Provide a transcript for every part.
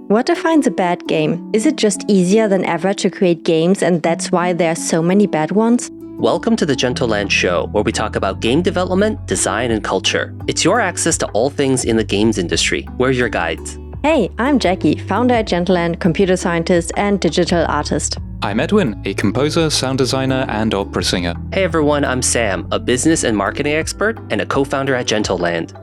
What defines a bad game? Is it just easier than ever to create games and that's why there are so many bad ones? Welcome to the Gentleland show, where we talk about game development, design, and culture. It's your access to all things in the games industry. We're your guides. Hey, I'm Jackie, founder at Gentleland, computer scientist and digital artist. I'm Edwin, a composer, sound designer, and opera singer. Hey everyone, I'm Sam, a business and marketing expert and a co-founder at Gentleland.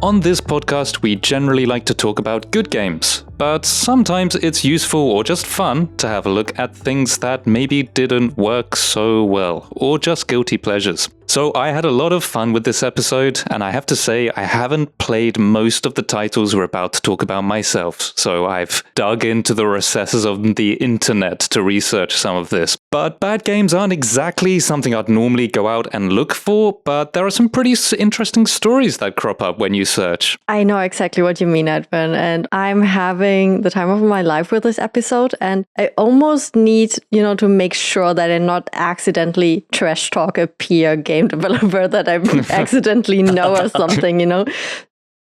On this podcast, we generally like to talk about good games, but sometimes it's useful or just fun to have a look at things that maybe didn't work so well, or just guilty pleasures. So I had a lot of fun with this episode, and I have to say I haven't played most of the titles we're about to talk about myself, so I've dug into the recesses of the internet to research some of this. But bad games aren't exactly something I'd normally go out and look for, but there are some pretty interesting stories that crop up when you search. I know exactly what you mean, Edwin, and I'm having the time of my life with this episode, and I almost need, to make sure that I not accidentally trash talk a peer game developer that I accidentally know or something,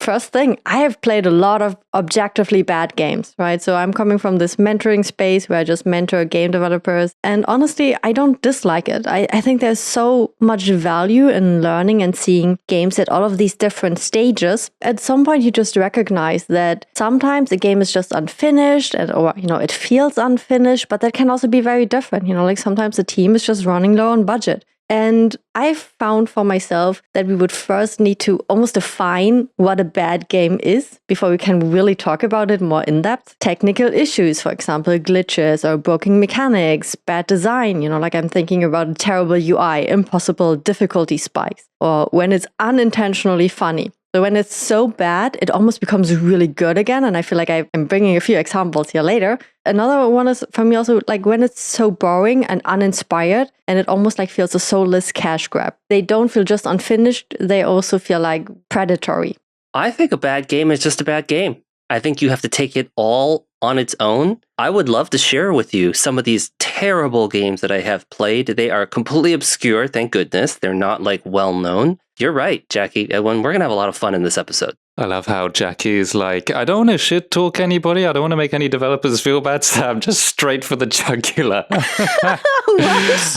First thing, I have played a lot of objectively bad games, right? So I'm coming from this mentoring space where I just mentor game developers. And honestly, I don't dislike it. I think there's so much value in learning and seeing games at all of these different stages. At some point, you just recognize that sometimes a game is just unfinished or it feels unfinished, but that can also be very different. Like sometimes the team is just running low on budget. And I found for myself that we would first need to almost define what a bad game is before we can really talk about it more in depth. Technical issues, for example, glitches or broken mechanics, bad design, like I'm thinking about a terrible UI, impossible difficulty spikes, or when it's unintentionally funny. So when it's so bad, it almost becomes really good again. And I feel like I'm bringing a few examples here later. Another one is for me also like when it's so boring and uninspired and it almost like feels a soulless cash grab. They don't feel just unfinished. They also feel like predatory. I think a bad game is just a bad game. I think you have to take it all on its own. I would love to share with you some of these terrible games that I have played. They are completely obscure, thank goodness. They're not like well known. You're right, Jackie. We're going to have a lot of fun in this episode. I love how Jackie is like, I don't want to shit talk anybody. I don't want to make any developers feel bad. So I'm just straight for the jugular. What?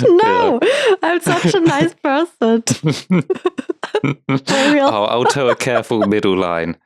No, I'm such a nice person. I'll toe a careful middle line.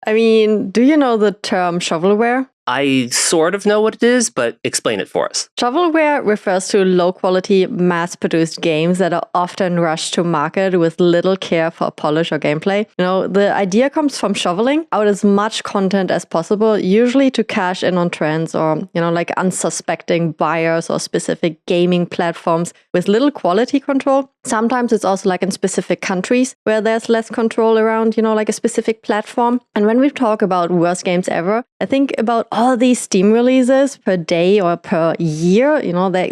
I mean, do you know the term shovelware? I sort of know what it is, but explain it for us. Shovelware refers to low-quality, mass-produced games that are often rushed to market with little care for polish or gameplay. The idea comes from shoveling out as much content as possible, usually to cash in on trends or, like unsuspecting buyers or specific gaming platforms with little quality control. Sometimes it's also like in specific countries where there's less control around, like a specific platform. And when we talk about worst games ever, I think about all these Steam releases per day or per year,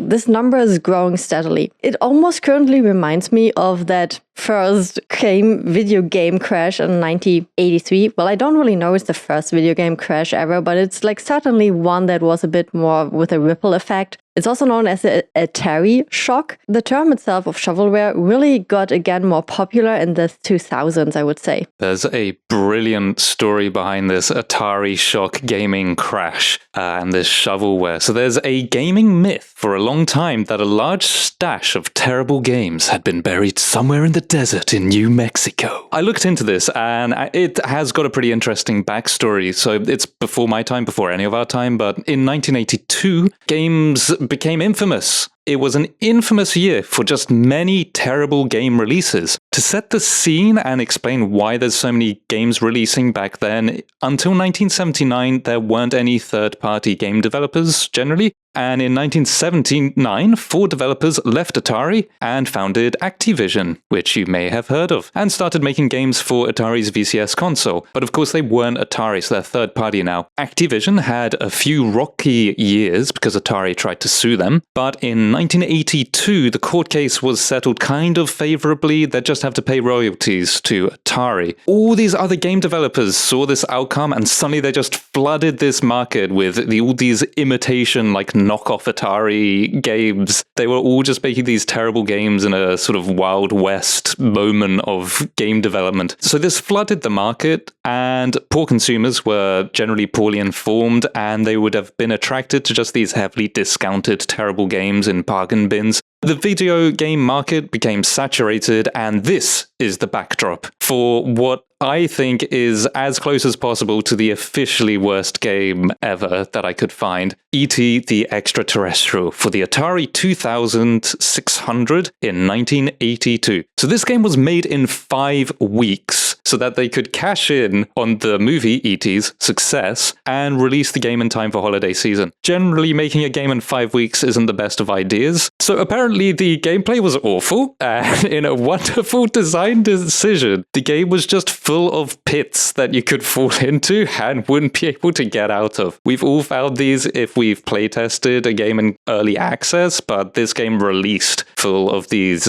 this number is growing steadily. It almost currently reminds me of that first video game crash in 1983. Well, I don't really know it's the first video game crash ever, but it's like certainly one that was a bit more with a ripple effect. It's also known as the Atari shock. The term itself of shovelware really got again more popular in the 2000s, I would say. There's a brilliant story behind this Atari shock gaming crash and this shovelware. So there's a gaming myth for a long time that a large stash of terrible games had been buried somewhere in the desert in New Mexico. I looked into this and it has got a pretty interesting backstory. So it's before my time, before any of our time, but in 1982, games became infamous. It was an infamous year for just many terrible game releases. To set the scene and explain why there's so many games releasing back then, until 1979, there weren't any third-party game developers generally. And in 1979, 4 developers left Atari and founded Activision, which you may have heard of, and started making games for Atari's VCS console. But of course, they weren't Atari, so they're third party now. Activision had a few rocky years because Atari tried to sue them, but in 1982, the court case was settled kind of favorably. They'd just have to pay royalties to Atari. All these other game developers saw this outcome, and suddenly they just flooded this market with all these imitation, like knockoff Atari games. They were all just making these terrible games in a sort of Wild West moment of game development. So this flooded the market, and poor consumers were generally poorly informed, and they would have been attracted to just these heavily discounted, terrible games in bargain bins. The video game market became saturated, and this is the backdrop for what I think is as close as possible to the officially worst game ever that I could find, E.T. the Extraterrestrial for the Atari 2600 in 1982. So this game was made in 5 weeks so that they could cash in on the movie E.T.'s success and release the game in time for holiday season. Generally, making a game in 5 weeks isn't the best of ideas. So apparently the gameplay was awful, and in a wonderful design decision, the game was just full of pits that you could fall into and wouldn't be able to get out of. We've all found these if we've playtested a game in early access, but this game released full of these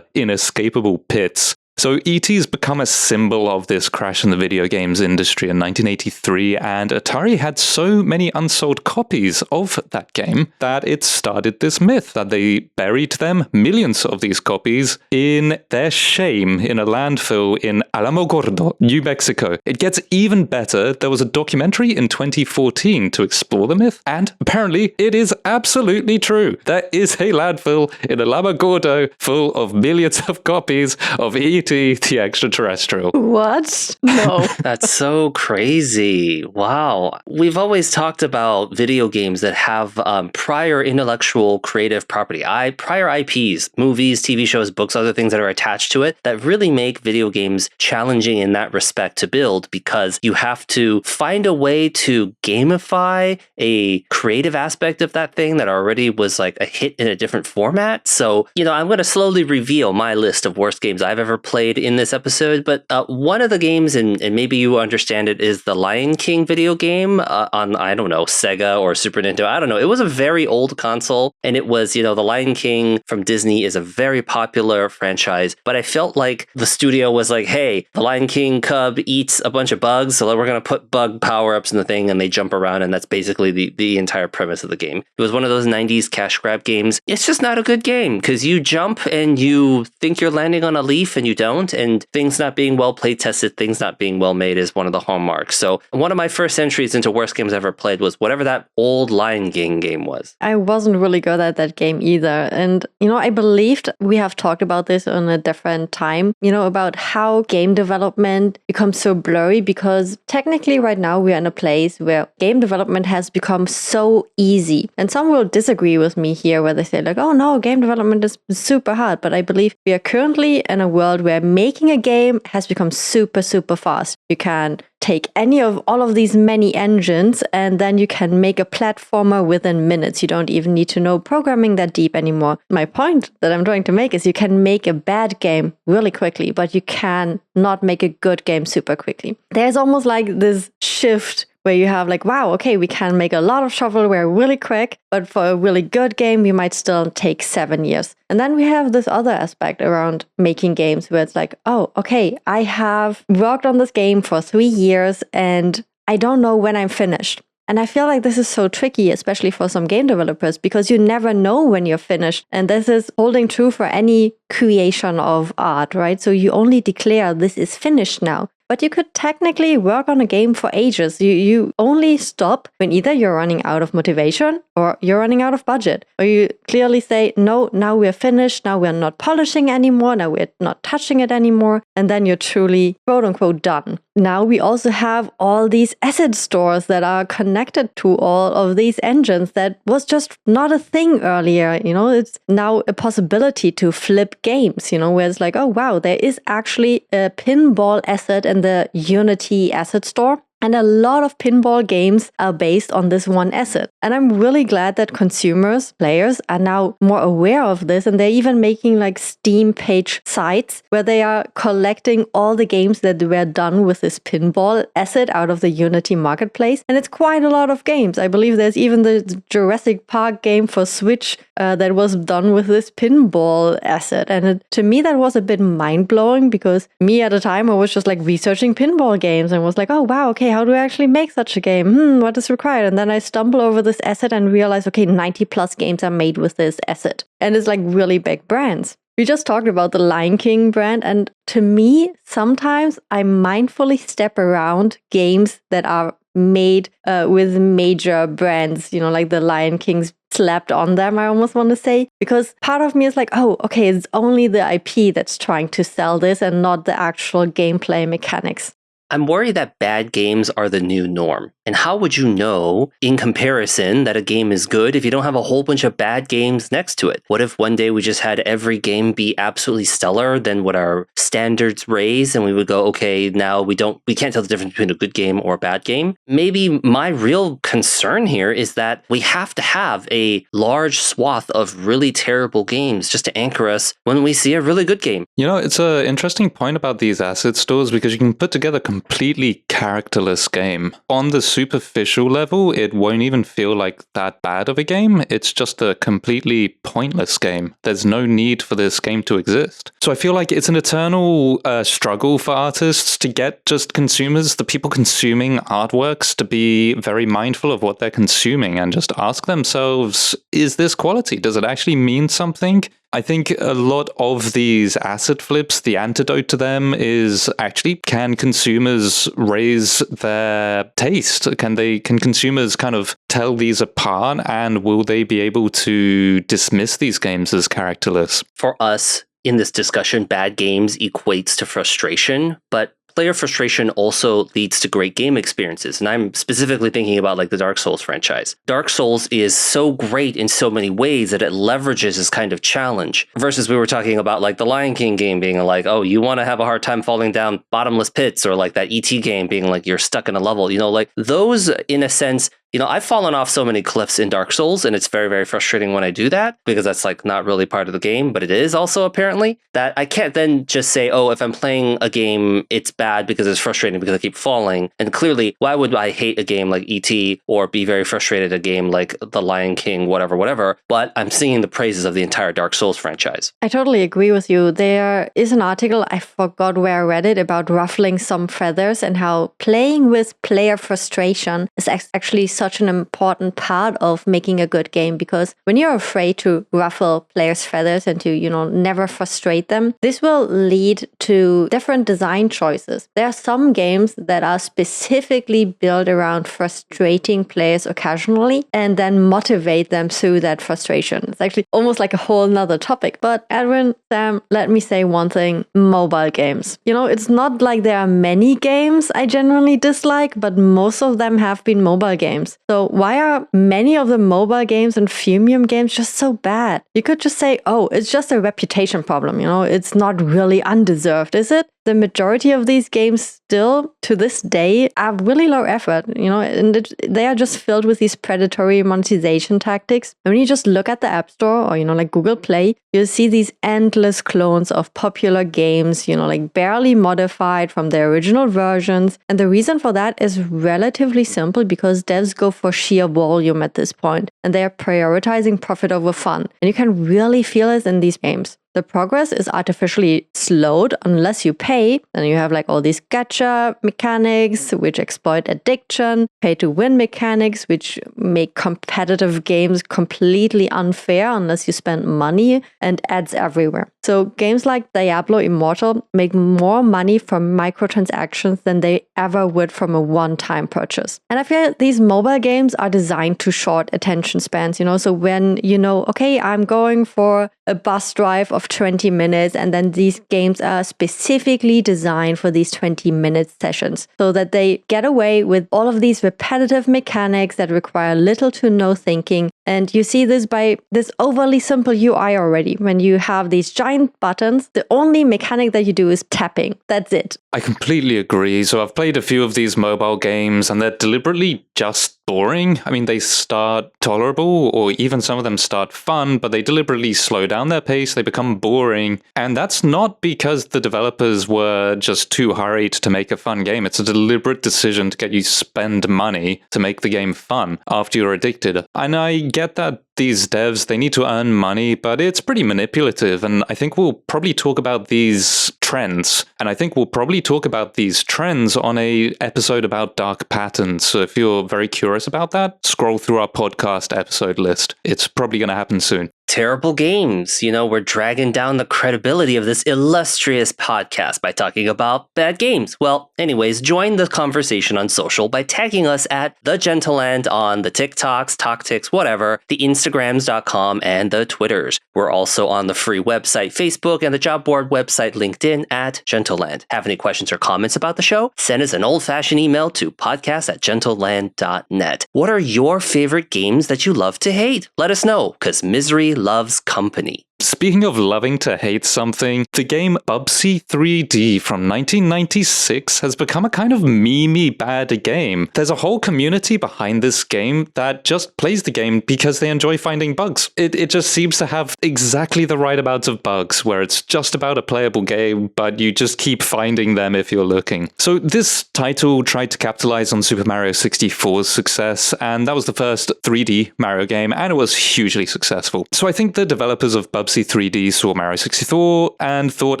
inescapable pits. So E.T.'s become a symbol of this crash in the video games industry in 1983, and Atari had so many unsold copies of that game that it started this myth that they buried them, millions of these copies, in their shame in a landfill in Alamogordo, New Mexico. It gets even better. There was a documentary in 2014 to explore the myth, and apparently it is absolutely true. There is a landfill in Alamogordo full of millions of copies of E.T. the Extraterrestrial. What? No. That's so crazy. Wow. We've always talked about video games that have prior intellectual creative property, prior IPs, movies, TV shows, books, other things that are attached to it that really make video games challenging in that respect to build, because you have to find a way to gamify a creative aspect of that thing that already was like a hit in a different format. So, I'm going to slowly reveal my list of worst games I've ever played in this episode, but one of the games, and maybe you understand it, is the Lion King video game on, I don't know, Sega or Super Nintendo. I don't know. It was a very old console, and it was, the Lion King from Disney is a very popular franchise, but I felt like the studio was like, hey, the Lion King cub eats a bunch of bugs, so we're going to put bug power-ups in the thing, and they jump around, and that's basically the entire premise of the game. It was one of those 90s cash grab games. It's just not a good game, because you jump and you think you're landing on a leaf, and you don't, and things not being well play tested, things not being well made is one of the hallmarks. So one of my first entries into worst games I ever played was whatever that old Lion King game was. I wasn't really good at that game either. And, I believed we have talked about this on a different time, about how game development becomes so blurry, because technically right now we are in a place where game development has become so easy. And some will disagree with me here where they say like, oh no, game development is super hard. But I believe we are currently in a world where making a game has become super, super fast. You can take any of all of these many engines, and then you can make a platformer within minutes. You don't even need to know programming that deep anymore. My point that I'm trying to make is you can make a bad game really quickly, but you can not make a good game super quickly. There's almost like this shift where you have like, wow, okay, we can make a lot of shovelware really quick, but for a really good game, we might still take 7 years. And then we have this other aspect around making games where it's like, oh, okay, I have worked on this game for 3 years and I don't know when I'm finished. And I feel like this is so tricky, especially for some game developers, because you never know when you're finished. And this is holding true for any creation of art, right? So you only declare this is finished now. But you could technically work on a game for ages. You only stop when either you're running out of motivation or you're running out of budget. Or you clearly say, no, now we're finished. Now we're not polishing anymore. Now we're not touching it anymore. And then you're truly, quote unquote, done. Now we also have all these asset stores that are connected to all of these engines that was just not a thing earlier. It's now a possibility to flip games, where it's like, oh, wow, there is actually a pinball asset in the Unity asset store. And a lot of pinball games are based on this one asset. And I'm really glad that consumers, players, are now more aware of this. And they're even making like Steam page sites where they are collecting all the games that were done with this pinball asset out of the Unity marketplace. And it's quite a lot of games. I believe there's even the Jurassic Park game for Switch that was done with this pinball asset. And to me, that was a bit mind-blowing because me at the time, I was just like researching pinball games and was like, oh, wow, okay, how do I actually make such a game? What is required? And then I stumble over this asset and realize, okay, 90 plus games are made with this asset. And it's like really big brands. We just talked about the Lion King brand, and to me, sometimes I mindfully step around games that are made with major brands, like the Lion King's slapped on them, I almost want to say, because part of me is like, oh, okay, it's only the IP that's trying to sell this and not the actual gameplay mechanics. I'm worried that bad games are the new norm. And how would you know, in comparison, that a game is good if you don't have a whole bunch of bad games next to it? What if one day we just had every game be absolutely stellar, then would our standards raise and we would go, okay, now we can't tell the difference between a good game or a bad game? Maybe my real concern here is that we have to have a large swath of really terrible games just to anchor us when we see a really good game. It's an interesting point about these asset stores because you can put together completely characterless game. On the superficial level, it won't even feel like that bad of a game. It's just a completely pointless game. There's no need for this game to exist. So I feel like it's an eternal struggle for artists to get just consumers, the people consuming artworks, to be very mindful of what they're consuming and just ask themselves, is this quality? Does it actually mean something? I think a lot of these asset flips, the antidote to them is actually, can consumers raise their taste? Can consumers kind of tell these apart, and will they be able to dismiss these games as characterless? For us, in this discussion, bad games equates to frustration, but player frustration also leads to great game experiences. And I'm specifically thinking about like the Dark Souls franchise. Dark Souls is so great in so many ways that it leverages this kind of challenge. Versus we were talking about like the Lion King game being like, oh, you want to have a hard time falling down bottomless pits, or like that ET game being like you're stuck in a level. Like those, in a sense, I've fallen off so many cliffs in Dark Souls, and it's very, very frustrating when I do that, because that's like not really part of the game, but it is also apparently, that I can't then just say, oh, if I'm playing a game, it's bad because it's frustrating because I keep falling. And clearly, why would I hate a game like ET or be very frustrated at a game like The Lion King, whatever, but I'm singing the praises of the entire Dark Souls franchise. I totally agree with you. There is an article, I forgot where I read it, about ruffling some feathers and how playing with player frustration is actually such an important part of making a good game, because when you're afraid to ruffle players' feathers and to, never frustrate them, this will lead to different design choices. There are some games that are specifically built around frustrating players occasionally and then motivate them through that frustration. It's actually almost like a whole nother topic. But Edwin, Sam, let me say one thing. Mobile games. It's not like there are many games I genuinely dislike, but most of them have been mobile games. So why are many of the mobile games and freemium games just so bad? You could just say, oh, it's just a reputation problem. It's not really undeserved, is it? The majority of these games still, to this day, are really low effort, and they are just filled with these predatory monetization tactics. And when you just look at the App Store or, like Google Play, you'll see these endless clones of popular games, like barely modified from their original versions. And the reason for that is relatively simple, because devs go for sheer volume at this point, and they are prioritizing profit over fun. And you can really feel it in these games. The progress is artificially slowed unless you pay. Then you have like all these gacha mechanics which exploit addiction, pay-to-win mechanics which make competitive games completely unfair unless you spend money, and ads everywhere. So games like Diablo Immortal make more money from microtransactions than they ever would from a one-time purchase. And I feel these mobile games are designed to short attention spans, so when okay, I'm going for a bus drive of 20 minutes, and then these games are specifically designed for these 20-minute sessions so that they get away with all of these repetitive mechanics that require little to no thinking, And you see this by this overly simple UI already. When you have these giant buttons, the only mechanic that you do is tapping. That's it. I completely agree. So I've played a few of these mobile games and they're deliberately just boring. I mean, they start tolerable or even some of them start fun, but they deliberately slow down their pace. They become boring. And that's not because the developers were just too hurried to make a fun game. It's a deliberate decision to get you spend money to make the game fun after you're addicted. And I get that these devs, they need to earn money, but it's pretty manipulative. And I think we'll probably talk about these trends. And I think we'll probably talk about these trends on a episode about dark patterns. So if you're very curious about that, scroll through our podcast episode list. It's probably going to happen soon. Terrible games. You know, we're dragging down the credibility of this illustrious podcast by talking about bad games. Well, anyways, join the conversation on social by tagging us at The Gentleland on the TikToks, TokTiks, whatever, the Instagrams.com, and the Twitters. We're also on the free website, Facebook, and the job board website, LinkedIn at Gentleland. Have any questions or comments about the show? Send us an old-fashioned email to podcast@gentleland.net. What are your favorite games that you love to hate? Let us know, because misery loves company. Speaking of loving to hate something, the game Bubsy 3D from 1996 has become a kind of meme-y bad game. There's a whole community behind this game that just plays the game because they enjoy finding bugs. It just seems to have exactly the right amount of bugs where it's just about a playable game, but you just keep finding them if you're looking. So this title tried to capitalize on Super Mario 64's success, and that was the first 3D Mario game, and it was hugely successful. So I think the developers of Bubsy 3D saw Mario 64 and thought,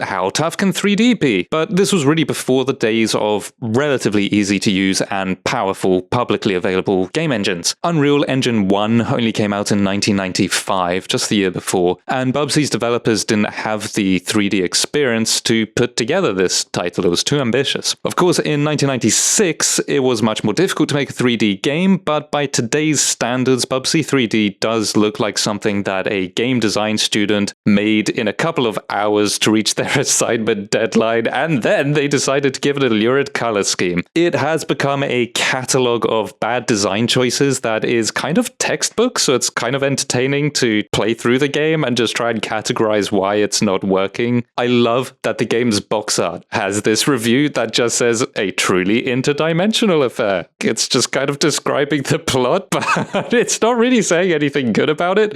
how tough can 3D be? But this was really before the days of relatively easy to use and powerful, publicly available game engines. Unreal Engine 1 only came out in 1995, just the year before, and Bubsy's developers didn't have the 3D experience to put together this title. It was too ambitious. Of course, in 1996, it was much more difficult to make a 3D game, but by today's standards, Bubsy 3D does look like something that a game design student made in a couple of hours to reach their assignment deadline, and then they decided to give it a lurid color scheme. It has become a catalog of bad design choices that is kind of textbook, so it's kind of entertaining to play through the game and just try and categorize why it's not working. I love that the game's box art has this review that just says, a truly interdimensional affair. It's just kind of describing the plot, but it's not really saying anything good about it.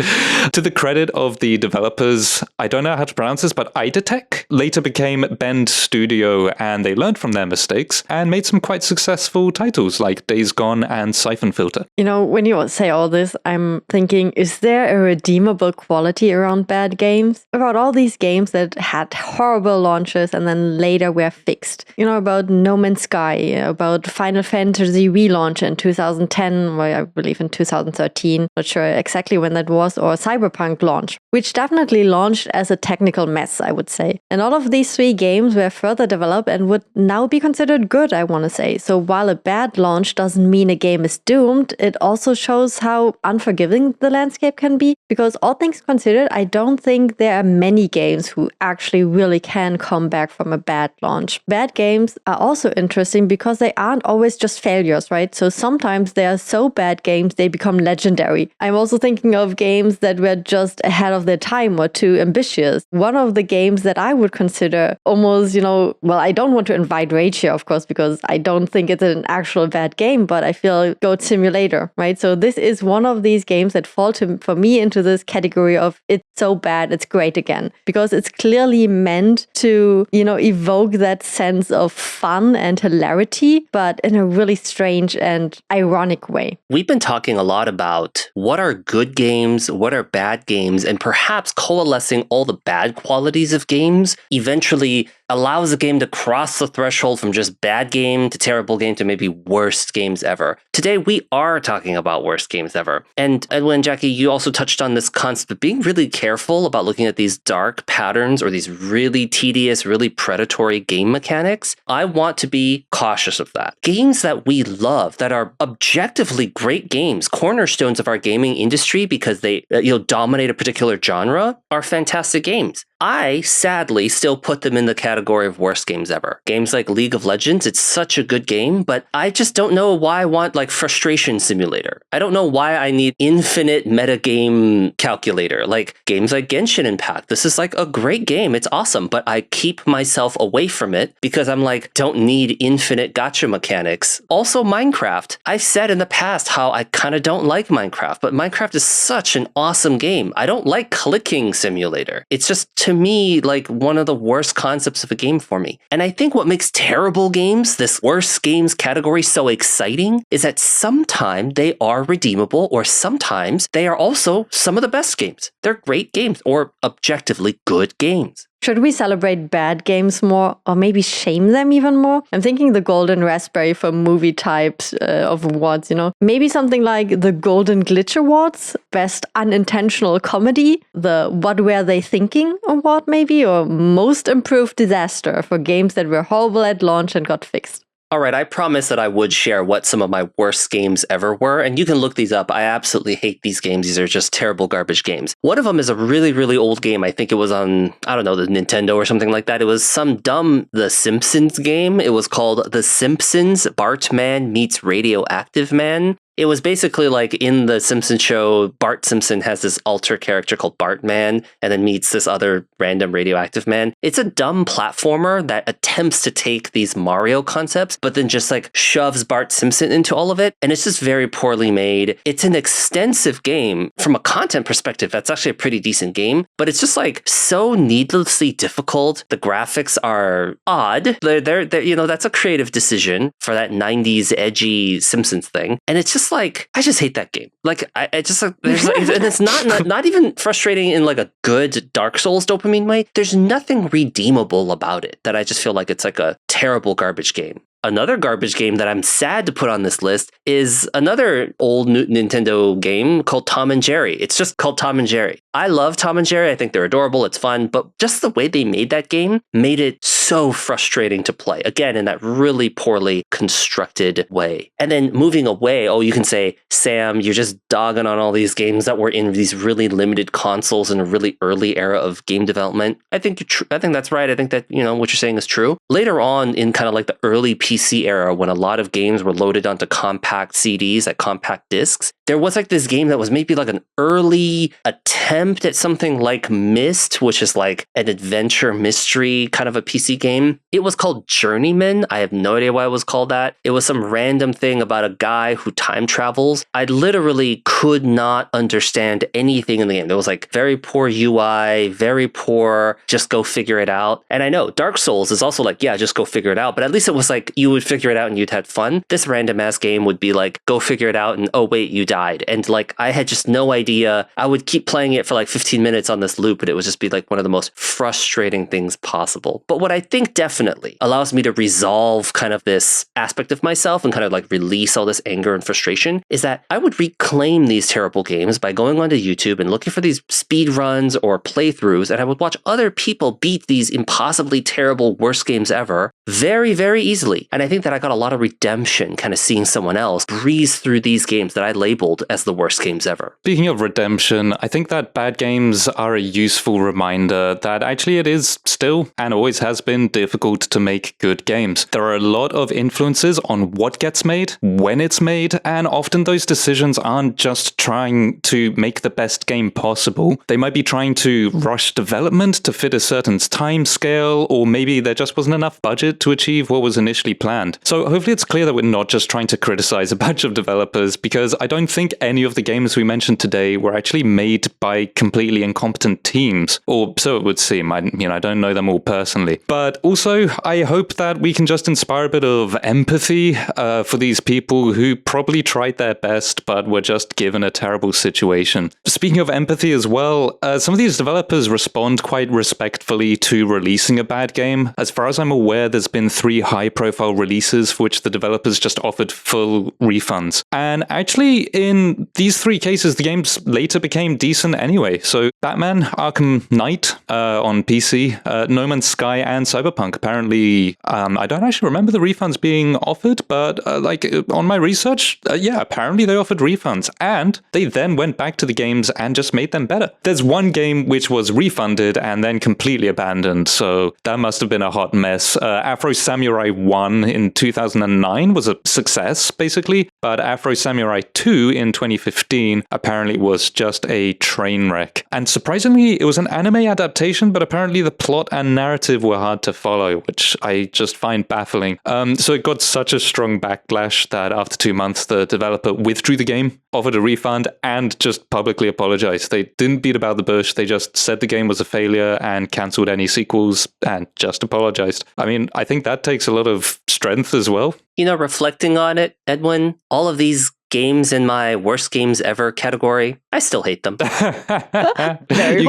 To the credit of the developers, I don't know how to pronounce this, but Idetech later became Bend Studio, and they learned from their mistakes and made some quite successful titles like Days Gone and Siphon Filter. You know, when you say all this, I'm thinking, is there a redeemable quality around bad games? About all these games that had horrible launches and then later were fixed. You know, about No Man's Sky, about Final Fantasy relaunch in 2010, well, I believe in 2013, not sure exactly when that was, or Cyberpunk launch, which definitely launched as a technical mess, I would say. And all of these three games were further developed and would now be considered good, I want to say. So while a bad launch doesn't mean a game is doomed, it also shows how unforgiving the landscape can be. Because all things considered, I don't think there are many games who actually really can come back from a bad launch. Bad games are also interesting because they aren't always just failures, right? So sometimes they are so bad games, they become legendary. I'm also thinking of games that were just ahead of their time or too ambitious. One of the games that I would consider almost, well, I don't want to invite rage here, of course, because I don't think it's an actual bad game, but I feel Goat Simulator, right? So this is one of these games that fall for me into this category of it's so bad, it's great again, because it's clearly meant to, evoke that sense of fun and hilarity, but in a really strange and ironic way. We've been talking a lot about what are good games, what are bad games, and perhaps coalescing all the bad qualities of games eventually allows a game to cross the threshold from just bad game to terrible game to maybe worst games ever. Today, we are talking about worst games ever. And Edwin and Jackie, you also touched on this concept of being really careful about looking at these dark patterns or these really tedious, really predatory game mechanics. I want to be cautious of that. Games that we love, that are objectively great games, cornerstones of our gaming industry because they dominate a particular genre, are fantastic games. I sadly still put them in the category of worst games ever. Games like League of Legends, it's such a good game, but I just don't know why I want like frustration simulator. I don't know why I need infinite metagame calculator. Like games like Genshin Impact. This is like a great game. It's awesome, but I keep myself away from it because I'm like, don't need infinite gacha mechanics. Also Minecraft. I've said in the past how I kind of don't like Minecraft, but Minecraft is such an awesome game. I don't like clicking simulator. It's just, to me, like one of the worst concepts of a game for me. And I think what makes terrible games, this worst games category, so exciting is that sometimes they are redeemable, or sometimes they are also some of the best games. They're great games or objectively good games. Should we celebrate bad games more, or maybe shame them even more? I'm thinking the Golden Raspberry for movie types of awards, Maybe something like the Golden Glitch Awards, Best Unintentional Comedy, the What Were They Thinking Award maybe, or Most Improved Disaster for games that were horrible at launch and got fixed. All right, I promised that I would share what some of my worst games ever were, and you can look these up. I absolutely hate these games. These are just terrible garbage games. One of them is a really, really old game. I think it was on, I don't know, the Nintendo or something like that. It was some dumb The Simpsons game. It was called The Simpsons Bartman Meets Radioactive Man. It was basically like in the Simpsons show, Bart Simpson has this alter character called Bartman and then meets this other random radioactive man. It's a dumb platformer that attempts to take these Mario concepts, but then just like shoves Bart Simpson into all of it. And it's just very poorly made. It's an extensive game. From a content perspective, that's actually a pretty decent game, but it's just like so needlessly difficult. The graphics are odd. They're that's a creative decision for that 90s edgy Simpsons thing. And it's just like, I just hate that game. Like, I just, there's like, and it's not even frustrating in like a good Dark Souls dopamine way. There's nothing redeemable about it that I just feel like it's like a terrible garbage game. Another garbage game that I'm sad to put on this list is another old Nintendo game called Tom and Jerry. It's just called Tom and Jerry. I love Tom and Jerry. I think they're adorable. It's fun. But just the way they made that game made it so frustrating to play. Again, in that really poorly constructed way. And then moving away, you can say, Sam, you're just dogging on all these games that were in these really limited consoles in a really early era of game development. I think that's right. I think that, what you're saying is true. Later on in kind of like the early PC era, when a lot of games were loaded onto compact CDs, like compact discs, there was like this game that was maybe like an early attempt at something like Myst, which is like an adventure mystery kind of a PC game. It was called Journeyman. I have no idea why it was called that. It was some random thing about a guy who time travels. I literally could not understand anything in the game. There was like very poor UI, very poor, just go figure it out. And I know Dark Souls is also like, yeah, just go figure it out. But at least it was like, you would figure it out and you'd had fun. This random ass game would be like, go figure it out and, oh wait, you died. And like, I had just no idea. I would keep playing it for like 15 minutes on this loop, and it would just be like one of the most frustrating things possible. But what I think definitely allows me to resolve kind of this aspect of myself and kind of like release all this anger and frustration is that I would reclaim these terrible games by going onto YouTube and looking for these speed runs or playthroughs, and I would watch other people beat these impossibly terrible worst games ever very, very easily. And I think that I got a lot of redemption kind of seeing someone else breeze through these games that I labeled as the worst games ever. Speaking of redemption, I think that bad games are a useful reminder that actually it is still, and always has been, difficult to make good games. There are a lot of influences on what gets made, when it's made, and often those decisions aren't just trying to make the best game possible. They might be trying to rush development to fit a certain time scale, or maybe there just wasn't enough budget to achieve what was initially planned. So hopefully it's clear that we're not just trying to criticize a bunch of developers, because I don't think any of the games we mentioned today were actually made by completely incompetent teams, or so it would seem. I don't know them all personally. But also, I hope that we can just inspire a bit of empathy for these people who probably tried their best, but were just given a terrible situation. Speaking of empathy as well, some of these developers respond quite respectfully to releasing a bad game. As far as I'm aware, there's been 3 high-profile releases for which the developers just offered full refunds. And actually, in these 3 cases, the games later became decent anyway. So Batman Arkham Knight on PC. No Man's Sky and Cyberpunk. Apparently, I don't actually remember the refunds being offered, but on my research, apparently they offered refunds. And they then went back to the games and just made them better. There's one game which was refunded and then completely abandoned, so that must have been a hot mess. Afro Samurai 1 in 2009 was a success, basically, but Afro Samurai 2 in 2015 apparently was just a train wreck. And surprisingly, it was an anime adaptation, but apparently the plot and narrative were hard to follow, which I just find baffling. So it got such a strong backlash that after 2 months, the developer withdrew the game, offered a refund, and just publicly apologized. They didn't beat about the bush. They just said the game was a failure and cancelled any sequels and just apologized. I mean, I think that takes a lot of strength as well. Reflecting on it, Edwin, all of these games in my worst games ever category, I still hate them. You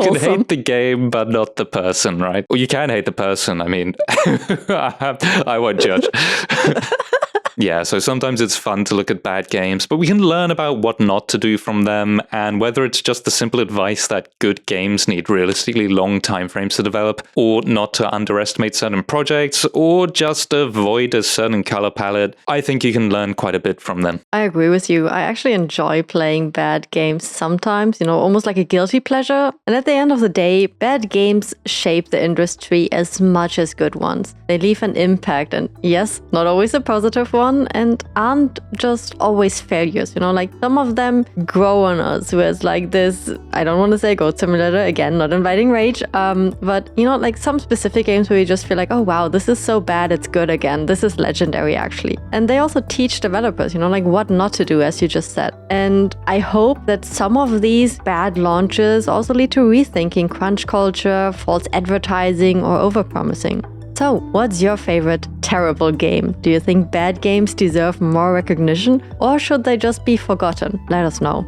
can hate the game, but not the person, right? Well, you can hate the person. I mean, I won't judge. Yeah, so sometimes it's fun to look at bad games, but we can learn about what not to do from them, and whether it's just the simple advice that good games need realistically long timeframes to develop, or not to underestimate certain projects, or just avoid a certain color palette. I think you can learn quite a bit from them. I agree with you. I actually enjoy playing bad games sometimes, almost like a guilty pleasure. And at the end of the day, bad games shape the industry as much as good ones. They leave an impact, and yes, not always a positive one, and aren't just always failures, like some of them grow on us, where it's like this, I don't want to say Goat Simulator, again, not inviting rage, but like some specific games where you just feel like, oh wow, this is so bad, it's good again, this is legendary actually. And they also teach developers, like what not to do, as you just said. And I hope that some of these bad launches also lead to rethinking crunch culture, false advertising, or overpromising. So, what's your favorite terrible game? Do you think bad games deserve more recognition, or should they just be forgotten? Let us know.